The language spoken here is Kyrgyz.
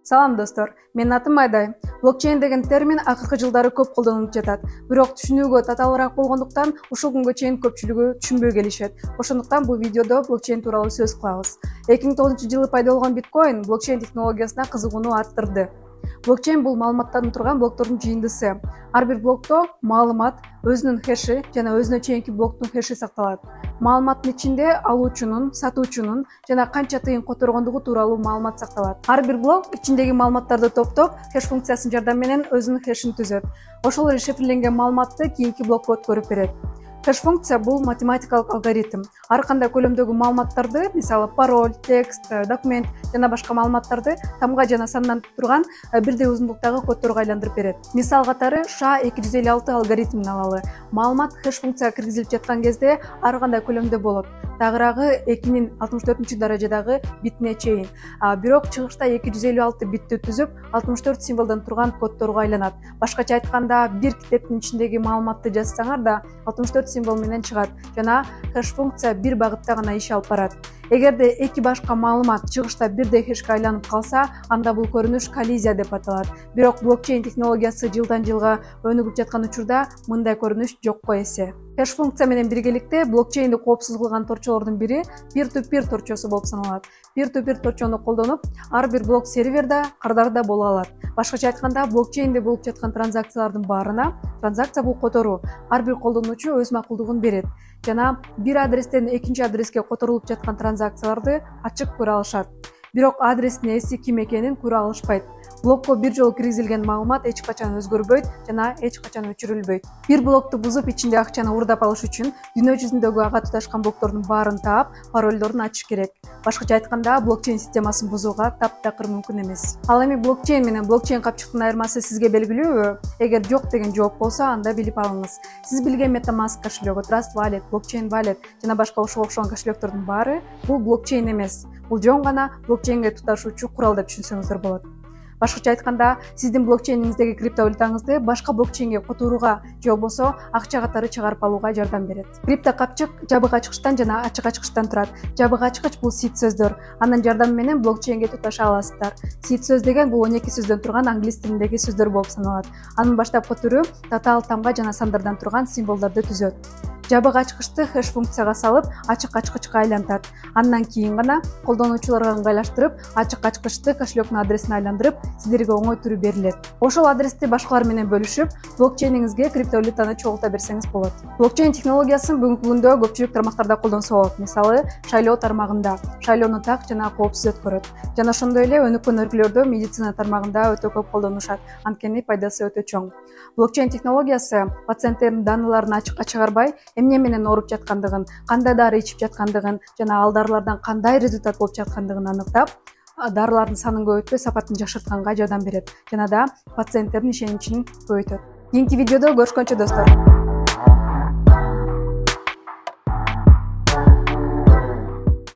Салам достор, менин атым Айдай. Блокчейн деген термин акыркы жылдары көп колдонулуп жатат. Бирок түшүнүүгө татаалыраак болгондуктан ушул күнгө чейин көпчүлүгү түшүнбөй келишет. Ошондуктан бул видеодо блокчейн тууралуу сөз кылабыз. 2009-жылы пайда болгон биткоин блокчейн технологиясына кызыгууну арттырды. Блокчейн бул маалыматтардан турган блоктордун жыйындысы. Ар бир блокто маалымат, өзүнүн хэши жана өзүнө чейинки блоктун хэши сакталат. Маалыматтын ичинде алуучунун, сатуучунун жана канча тыйын которгондугу тууралуу маалымат сакталат. Ар бир блок ичиндеги маалыматтарды топтоп, хэш функциясынын жардамы менен өзүнүн хэшин түзөт. Ошол эле шифрленген маалыматты кийинки блокко өткөрүп берет. Хэш функция бул математикалык алгоритм. Ар кандай көлөмдөгү маалыматтарды, мисалы пароль, текст, документ жана башка маалыматтарды тамга жана сандан турган бирдей узундуктагы коддорго айландырып берет. Мисал катары SHA-256 алгоритмин алалы. Маалымат хэш функцияга киргизилип жаткан кезде ар кандай көлөмдө болот. Тагыраагы 2-нин 64-даражадагы битине чейин. Бирок чыгышта 256 битти түзүп, 64 символдон турган коддорго айланат. Башкача айтканда, бир китептин ичиндеги маалыматты жазсаңар да 64 символ менен чыгат жана хэш функция бир багытта гана иш алып барат. Эгерде эки башка маалымат чыгышта бирдей хэшке айланып калса, анда бул көрүнүш коллизия деп аталат. Бирок блокчейн технологиясы жылдан жылга өнүгүп жаткан учурда мындай көрүнүш жокко эсе. Хэш функция менен биргеликте блокчейнди коопсуз кылган торчолордун бири peer-to-peer торчосу болуп саналат. Peer-to-peer торчону колдонуп, ар бир блок серверде, кардарда боло алат. Башкача айтканда, блокчейнде болуп жаткан транзакциялардын баарына транзакция бул которуу. Ар бир колдонуучу өз макулдугун берет жана бир адрестен экинчи адреске которулуп жаткан транзакцияларды ачык көрө алышат. Бирок адрестин ээси ким экенин көрө алышпайт. Блокко бир жолу киргизилген маалымат эч качан өзгөрбөйт жана эч качан өчүрүлбөйт. Бир блокту бузуп, ичинде акчаны уурдап алыш үчүн дүйнө жүзүндөгү ага туташкан блоктордун баарын таап, паролдорун ачыш керек. Башкача айтканда, блокчейн системасын бузууга таптакыр мүмкүн эмес. Ал эми блокчейн менен блокчейн капчыктын айырмасы сизге белгилүүбү? Эгер жок деген жооп болсо, анда билип алыңыз. Сиз билген MetaMask кошелегу, Trust Wallet, Blockchain Wallet жана башка ошого окшогон кошелектордун баары бул блокчейн эмес. Бул жөн гана блокчейнге туташуучу курал деп түшүнсөңүздөр болот. Башкача айтканда, сиздин блокчейниңиздеги криптовалютаңызды башка блокчейнге которууга же болбосо акча катары чыгарып алууга жардам берет. Крипто капчык жабык ачкычтан жана ачык ачкычтан турат. Жабык ачкыч бул сид сөздөр. Анын жардамы менен блокчейнге туташа аласыздар. Сид сөз деген бул 12 сөздөн турган англис тилиндеги сөздөр болуп саналат. Анын баштапкы түрү татаал тамга жана сандардан турган символдорду түзөт. Жабык ачкычты хэш функцияга салып, ачык ачкычка айлантат. Андан кийин гана колдонуучуларга ыңгайлаштырып, ачык ачкычты кошелектин адресине айландырып, сиздерге оңой түрү берилет. Ошол адрести башкалар менен бөлүшүп, блокчейниңизге криптовалютаны чогулта берсеңиз болот. Блокчейн технологиясын бүгүнкү күндө көпчүлүк тармактарда колдонсо болот. Мисалы, шайлоо тармагында. Шайлоону так жана коопсуз өткөрөт. Жана ошондой эле өнүккөн өлкөлөрдө медицина тармагында өтө көп колдонушат. Анткени пайдасы өтө чоң. Блокчейн технологиясы пациенттердин даныларын ачыкка чыгарбай, эмне менен ооруп жаткандыгын, кандай дары ичип жаткандыгын жана ал дарылардан кандай результат болуп жаткандыгын аныктап, дарылардын санын көбөйтпөй, сапатын жакшыртканга жардам берет жана да пациенттердин ишеничин көбөйтөт. Кийинки видеодо көрүшкөнчө достор.